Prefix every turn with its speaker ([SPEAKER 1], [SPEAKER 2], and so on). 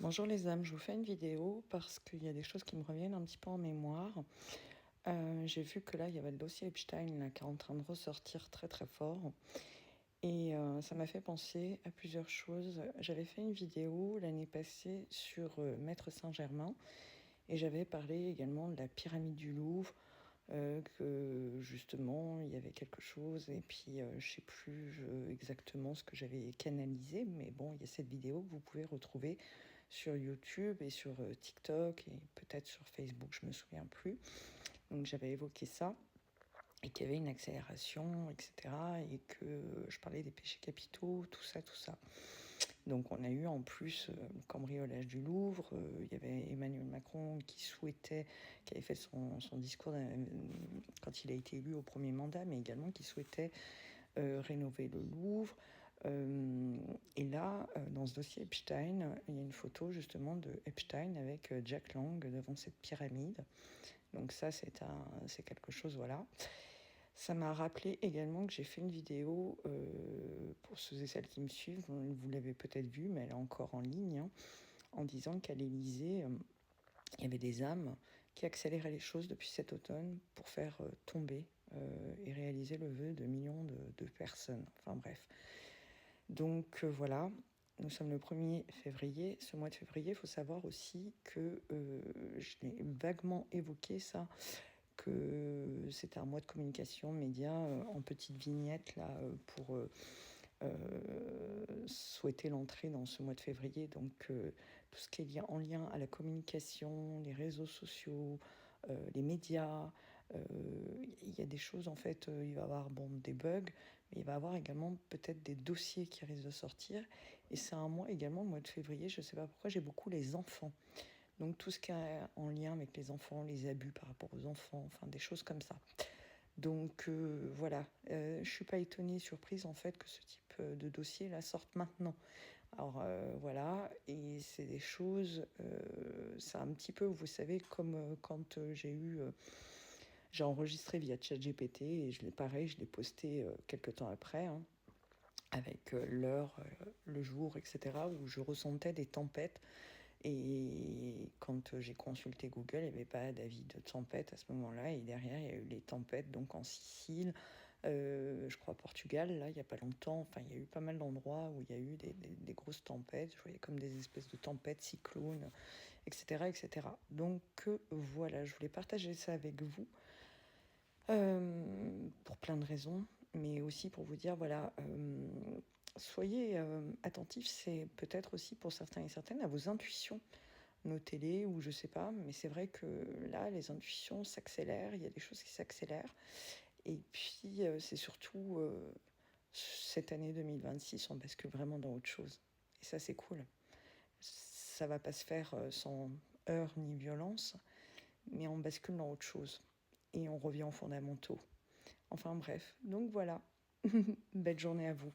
[SPEAKER 1] Bonjour les âmes, je vous fais une vidéo parce qu'il y a des choses qui me reviennent un petit peu en mémoire. J'ai vu que là, il y avait le dossier Epstein là, qui est en train de ressortir très très fort. Et ça m'a fait penser à plusieurs choses. J'avais fait une vidéo l'année passée sur Maître Saint-Germain et j'avais parlé également de la pyramide du Louvre, que justement il y avait quelque chose et puis je sais plus exactement ce que j'avais canalisé, mais bon, il y a cette vidéo que vous pouvez retrouver sur YouTube et sur TikTok et peut-être sur Facebook, je me souviens plus. Donc j'avais évoqué ça et qu'il y avait une accélération, etc. et que je parlais des péchés capitaux, tout ça, tout ça. Donc on a eu en plus le cambriolage du Louvre, il y avait Emmanuel Macron qui avait fait son discours quand il a été élu au premier mandat, mais également qui souhaitait rénover le Louvre. Et là, dans ce dossier Epstein, il y a une photo justement de Epstein avec Jack Lang devant cette pyramide. Donc ça, c'est quelque chose, voilà. Ça m'a rappelé également que j'ai fait une vidéo, pour ceux et celles qui me suivent, vous l'avez peut-être vue, mais elle est encore en ligne, hein, en disant qu'à l'Élysée, il y avait des âmes qui accéléraient les choses depuis cet automne pour faire tomber et réaliser le vœu de millions de personnes. Enfin bref. Donc voilà, nous sommes le 1er février. Ce mois de février, il faut savoir aussi que je l'ai vaguement évoqué ça, que c'était un mois de communication média en petite vignette là pour souhaiter l'entrée dans ce mois de février. Donc tout ce qui est en lien à la communication, les réseaux sociaux, les médias, il y a des choses en fait, il va y avoir des bugs, mais il va y avoir également peut-être des dossiers qui risquent de sortir. Et c'est un mois également, le mois de février, je ne sais pas pourquoi, j'ai beaucoup les enfants. Donc tout ce qui est en lien avec les enfants, les abus par rapport aux enfants, enfin des choses comme ça. Donc voilà, je ne suis pas étonnée, surprise en fait que ce type de dossier là sorte maintenant. Alors voilà, et c'est des choses, c'est un petit peu, vous savez, comme quand j'ai enregistré via ChatGPT et pareil, je l'ai posté quelques temps après, hein, avec l'heure, le jour, etc., où je ressentais des tempêtes. Et quand j'ai consulté Google, il n'y avait pas d'avis de tempête à ce moment-là. Et derrière, il y a eu les tempêtes donc en Sicile, je crois Portugal, là, il n'y a pas longtemps. Enfin, il y a eu pas mal d'endroits où il y a eu des grosses tempêtes. Je voyais comme des espèces de tempêtes, cyclones, etc. etc. Donc voilà, je voulais partager ça avec vous pour plein de raisons, mais aussi pour vous dire, voilà, soyez attentifs, c'est peut-être aussi pour certains et certaines à vos intuitions. Notez-les ou je sais pas, mais c'est vrai que là, les intuitions s'accélèrent, il y a des choses qui s'accélèrent. Et puis, c'est surtout cette année 2026, on bascule vraiment dans autre chose. Et ça, c'est cool. Ça va pas se faire sans heurts ni violence, mais on bascule dans autre chose. Et on revient aux fondamentaux. Enfin bref, donc voilà. Belle journée à vous.